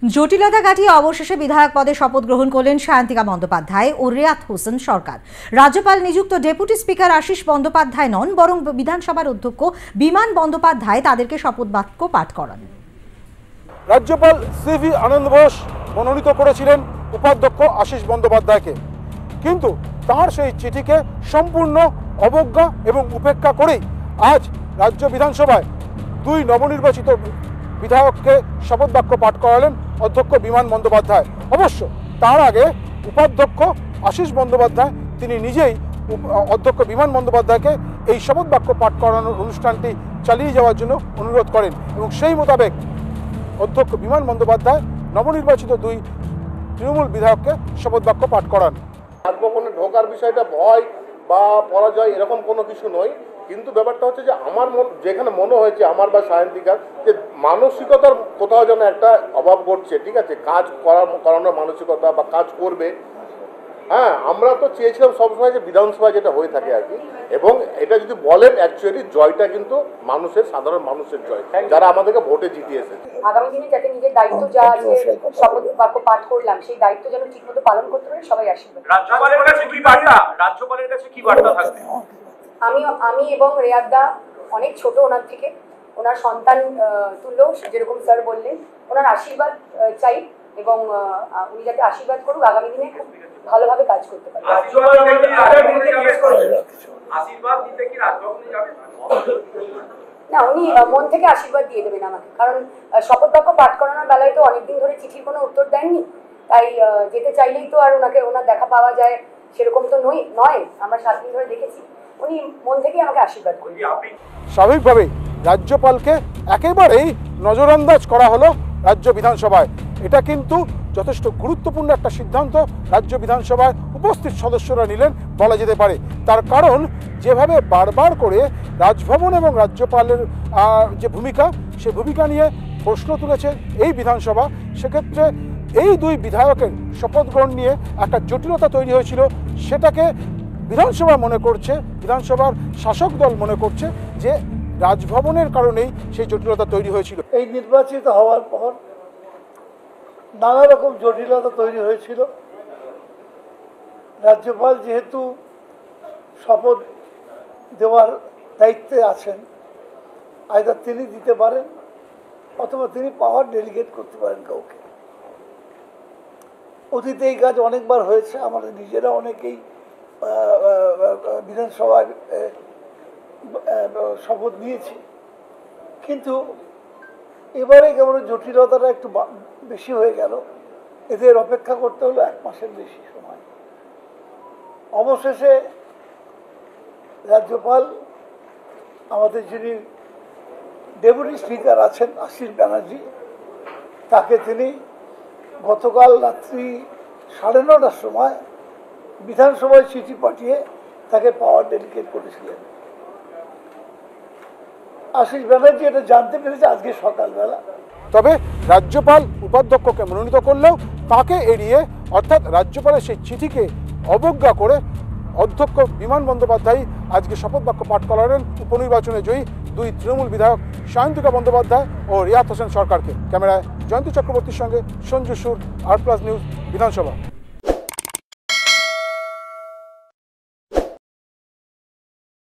জটিলতা কাটিয়ে অবশেষে বিধায়ক পদে শপথ গ্রহণ করলেন সায়ন্তিকা বন্দ্যোপাধ্যায় ও রিয়াত হোসেন সরকার। রাজ্যপাল নিযুক্ত ডেপুটি স্পিকার আশিস বন্দ্যোপাধ্যায় নন, বরং বিধানসভার অধ্যক্ষ বিমান বন্দ্যোপাধ্যায় তাদেরকে শপথ বাক্য পাঠ করান। রাজ্যপাল সিভি আনন্দ বোস মনোনীত করেছিলেন উপাধ্যক্ষ আশিস বন্দ্যোপাধ্যায়কে, কিন্তু তার সেই চিঠিকে সম্পূর্ণ অবজ্ঞা এবং উপেক্ষা করেই আজ রাজ্য বিধানসভায় দুই নবনির্বাচিত বিধায়ককে শপথ বাক্য পাঠ করালেন অধ্যক্ষ বিমান বন্দ্যোপাধ্যায়। অবশ্য তার আগে উপাধ্যক্ষ আশিস বন্দ্যোপাধ্যায় তিনি নিজেই অধ্যক্ষ বিমান বন্দ্যোপাধ্যায়কে এই শপথ বাক্য পাঠ করানোর অনুষ্ঠানটি চালিয়ে যাওয়ার জন্য অনুরোধ করেন এবং সেই মোতাবেক অধ্যক্ষ বিমান বন্দ্যোপাধ্যায় নবনির্বাচিত দুই তৃণমূল বিধায়ককে শপথ বাক্য পাঠ করান। রাজভবনে ঢোকার বিষয়টা ভয় বা পরাজয় এরকম কোনো কিছু নয়, কিন্তু ব্যাপারটা হচ্ছে যে আমার যেখানে মনে হয়েছে আমার বা সায়ন্তিকার যে মানসিকতার কোথাও যেন একটা অভাব ঘটছে। ঠিক আছে, কাজ করানোর মানসিকতা বা কাজ করবে। হ্যাঁ, আমরা তো চেয়েছিলাম সবসময় যে বিধানসভা যেটা হয়ে থাকে আর কি, এবং এটা যদি বলেন অ্যাকচুয়ালি জয়টা কিন্তু মানুষের, সাধারণ মানুষের জয়, যারা আমাদেরকে ভোটে জিতিয়েছে। আগামী দিনে যাতে নিজের দায়িত্ব যা আছে শপথ বাক্য পাঠ করলাম সেই দায়িত্ব যেন ঠিকমতো পালন করতে পারে, সবাই আশীর্বাদ। রাজ্যপালের কাছে কি বার্তা থাকবে? আমি এবং রেয়াদদা অনেক ছোট ওনার থেকে, ওনার সন্তান তুল্য, যেরকম স্যার বললেন, ওনার আশীর্বাদ চাই এবং উনি যাতে আশীর্বাদ করুক আগামী দিনে খুব ভালোভাবে কাজ করতে পারে। না, উনি মন থেকে আশীর্বাদ দিয়ে দেবেন আমাকে, কারণ শপথ বাক্য পাঠ করানোর বেলায় তো অনেকদিন ধরে চিঠির কোনো উত্তর দেননি, তাই যেতে চাইলেই তো আর ওনার দেখা পাওয়া যায় সেরকম তো নয়। আমরা 7 দিন ধরে দেখেছি, উনি মন থেকে আমাকে আশীর্বাদ করবেন। স্বাভাবিকভাবেই রাজ্যপালকে একেবারেই নজরআন্দাজ করা হলো রাজ্য বিধানসভায়। এটা কিন্তু যথেষ্ট গুরুত্বপূর্ণ একটা সিদ্ধান্ত রাজ্য বিধানসভায় উপস্থিত সদস্যরা নিলেন বলা যেতে পারে। তার কারণ যেভাবে বারবার করে রাজভবন এবং রাজ্যপালের যে ভূমিকা, সে ভূমিকা নিয়ে প্রশ্ন তুলেছে এই বিধানসভা, সেক্ষেত্রে এই দুই বিধায়কের শপথ গ্রহণ নিয়ে একটা জটিলতা তৈরি হয়েছিল, সেটাকে বিধানসভা মনে করছে, বিধানসভার শাসক দল মনে করছে যে রাজভবনের কারণেই সেই জটিলতা তৈরি হয়েছিল। এই নির্বাচিত হওয়ার পর নানা রকম জটিলতা তৈরি হয়েছিল। রাজ্যপাল যেহেতু শপথ দেওয়ার দায়িত্বে আছেন, আইদার তিনি দিতে পারেন অথবা তিনি পাওয়ার ডেলিগেট করতে পারেন কাউকে। অতীতে এই কাজ অনেকবার হয়েছে, আমাদের নিজেরা অনেকেই বিধানসভায় শপথ নিয়েছি, কিন্তু এবারে কেমন জটিলতাটা একটু বেশি হয়ে গেল। এদের অপেক্ষা করতে হলো 1 মাসের বেশি সময়। অবশেষে রাজ্যপাল আমাদের যিনি ডেপুটি স্পিকার আছেন আশিস ব্যানার্জি, তাকে তিনি গতকাল রাত্রি 9:30টার সময় বিধানসভায় চিঠি পাঠিয়ে তাকে পাওয়ার ডেলিগেট করেছিলেন। আশিস ব্যানার্জি এটা জানতে পেরেছে আজকে সকালবেলা। তবে রাজ্যপাল উপাধ্যক্ষকে মনোনীত করলেও তাকে এড়িয়ে, অর্থাৎ রাজ্যপালের সেই চিঠিকে অবজ্ঞা করে অধ্যক্ষ বিমান বন্দ্যোপাধ্যায় আজকে শপথ বাক্য পাঠ করালেন উপনির্বাচনে জয়ী দুই তৃণমূল বিধায়ক সায়ন্তিকা বন্দ্যোপাধ্যায় ও রিয়াত হোসেন সরকারকে। ক্যামেরায় জয়ন্তী চক্রবর্তীর সঙ্গে সঞ্জু সুর, আর+ নিউজ, বিধানসভা।